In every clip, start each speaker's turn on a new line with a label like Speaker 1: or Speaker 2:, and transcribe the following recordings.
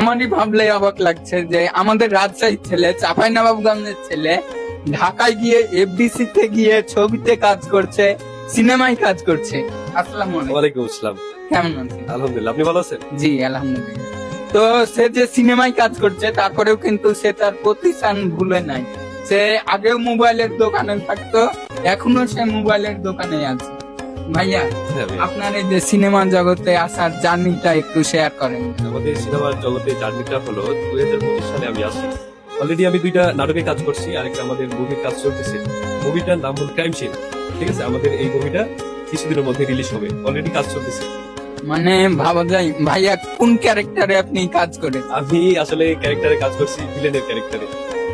Speaker 1: আমারই ভাবলে অবাক লাগছে যে আমাদের রাজশাহীর ছেলে, চাঁপাইনবাবগঞ্জের ছেলে ঢাকায় গিয়ে এফডিসি তে গিয়ে ছবিতে কাজ করছে, সিনেমায় কাজ করছে। আসসালামু আলাইকুম।
Speaker 2: ওয়ালাইকুম আসসালাম।
Speaker 1: কেমন আছেন?
Speaker 2: আলহামদুলিল্লাহ, আপনি ভালো আছেন?
Speaker 1: জি আলহামদুলিল্লাহ। তো সে যে সিনেমায় কাজ করছে তারপরেও কিন্তু সে তার প্রতিষ্ঠান ভুলে নাই। সে আগেও মোবাইলের দোকানে থাকতো, এখনো সে মোবাইলের দোকানে আছে। ভাইয়া,
Speaker 2: হ্যাঁ ভাই।
Speaker 1: আপনার এই যে সিনেমা জগতে আসার জার্নিটা একটু শেয়ার করেন।
Speaker 2: আমাদের সিনেমার জগতে জার্নিটা হলো 2025 সালে আমি আসি। অলরেডি আমি 2টা নাটকে কাজ করছি, আরেকটা আমাদের মুভির কাজ চলতেছে। মুভিটার নাম হলো ক্রাইম সিন। ঠিক আছে, আমাদের এই মুভিটা কিছুদিনের মধ্যে রিলিজ হবে, অলরেডি কাজ চলতেছে।
Speaker 1: মানে ভাবা যায় ভাইয়া কোন ক্যারেক্টারে আপনি কাজ করেন?
Speaker 2: আমি আসলে ক্যারেক্টারে কাজ করছি, ভিলেনের ক্যারেক্টারে।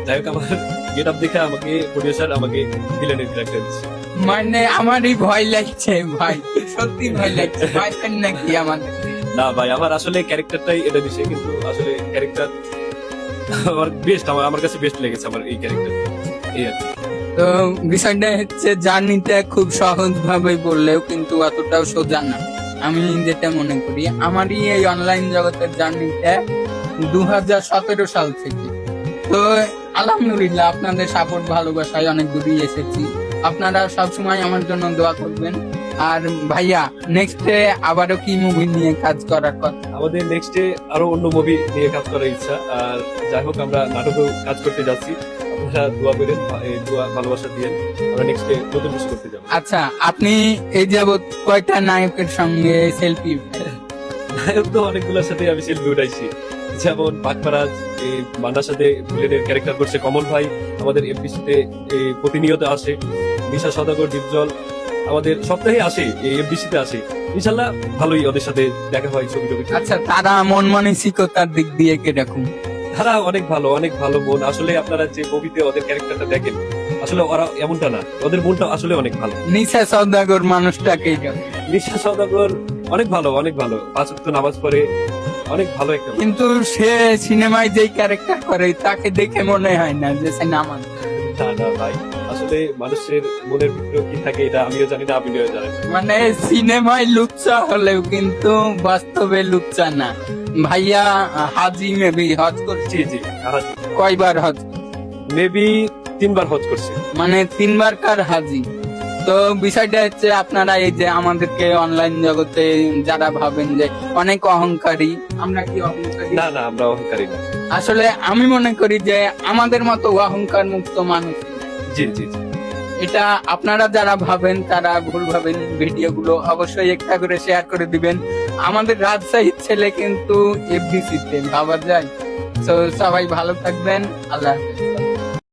Speaker 2: যাই হোক, আমার গেট আপ দেখে আমাকে প্রডিউসার আমাকে ভিলেনের ক্যারেক্টার দিচ্ছে।
Speaker 1: মানে আমারই ভয় লাগছে ভাই, সত্যি ভয় লাগছে। পাইছেন নাকি আমাদের?
Speaker 2: না ভাই, আমার আসলে ক্যারেক্টারটাই এটা দিছে, কিন্তু আসলে ক্যারেক্টার আমার বেস্ট, আমার কাছে বেস্ট লেগেছে আমার এই ক্যারেক্টার, এই আর কি।
Speaker 1: তো বিষয়টা হচ্ছে জার্নিটা খুব সহজ ভাবে বললেও কিন্তু অতটাও সোজা না। আমি যেটা মনে করি, আমারই এই অনলাইন জগতের জার্নিটা 2017 সাল থেকে। তো আলহামদুলিল্লাহ আপনাদের সাপোর্ট ভালোবাসায় অনেক দূরই এসেছি। আপনারা সবসময় আমার জন্য দোয়া করবেন। আর ভাইয়া, নেক্সটে আবারও কি মুভি নিয়ে কাজ করার কথা?
Speaker 2: আমাদের নেক্সটে আরো অন্য মুভি নিয়ে কাজ করার ইচ্ছা। আর যাই হোক, আমরা নাটকেও কাজ করতে যাচ্ছি। আপনারা দোয়া করেন, দোয়া ভালোবাসা দিয়েন। আমরা নেক্সটে নতুন কিছু করতে যাবো।
Speaker 1: আচ্ছা, আপনি এই যাবৎ কয়টা নায়কের সঙ্গে সেলফি?
Speaker 2: নায়ক তো অনেকগুলোর সাথে আমি সেলফি উঠাইছি, যেমন বাগপারাজ, মান্নার সাথে ভিলেনের ক্যারেক্টার করছে কমল ভাই, আমাদের এফডিসিতে প্রতিনিয়ত আসে। নিশা সদাগর, ডিপজল আমাদের সপ্তাহে আসে, এফডিসিতে আসে। ইনশাল্লাহ ভালোই ওদের সাথে দেখা হয়, ছবি টবি।
Speaker 1: আচ্ছা, তারা মন মানসিকতার দিক দিয়ে কিরকম?
Speaker 2: তারা অনেক ভালো, অনেক ভালো মন। আসলে আপনারা যে মুভিতে ওদের ক্যারেক্টারটা দেখেন, আসলে ওরা এমনটা না, ওদের মনটা আসলে অনেক ভালো।
Speaker 1: নিশা সওদাগর মানুষটাকে
Speaker 2: নিশা সওদাগর অনেক ভালো, অনেক ভালো, 5 ওয়াক্ত নামাজ পড়ে, অনেক ভালো একটা মানুষ।
Speaker 1: কিন্তু সে সিনেমায় যেই ক্যারেক্টার করে তাকে দেখে মনে হয় না যে সে নামাজ।
Speaker 2: না না ভাই, আসলে মানুষের মনের ভিতরে কি থাকে এটা আমিও জানি না, আপনিও জানেন না।
Speaker 1: মানে সিনেমায় লুচ্চা হলেও কিন্তু বাস্তবে লুচ্চা না। ভাইয়া হাজি মেবি হজ করছে,
Speaker 2: জি জি,
Speaker 1: কয়বার হজ?
Speaker 2: মেবি 3বার হজ করছে।
Speaker 1: মানে 3বার কার হাজি। তো বিষয়টা হচ্ছে, আপনারা এই যে আমাদেরকে অনলাইন জগতে যারা ভাবেন যে অনেক অহংকারী, আমরা কি অহংকারী?
Speaker 2: না না, আমরা অহংকারী না।
Speaker 1: আসলে আমি মনে করি যে আমাদের মতো অহংকার মুক্ত মানুষ।
Speaker 2: জি জি জি।
Speaker 1: এটা আপনারা যারা ভাবেন তারা ভুল ভাবেন। ভিডিওগুলো অবশ্যই একটা করে শেয়ার করে দিবেন। আমাদের রাজশাহীর ছেলে কিন্তু এফডিসি তে ভাবা যায়। তো সবাই ভালো থাকবেন, আল্লাহ হাফেজ।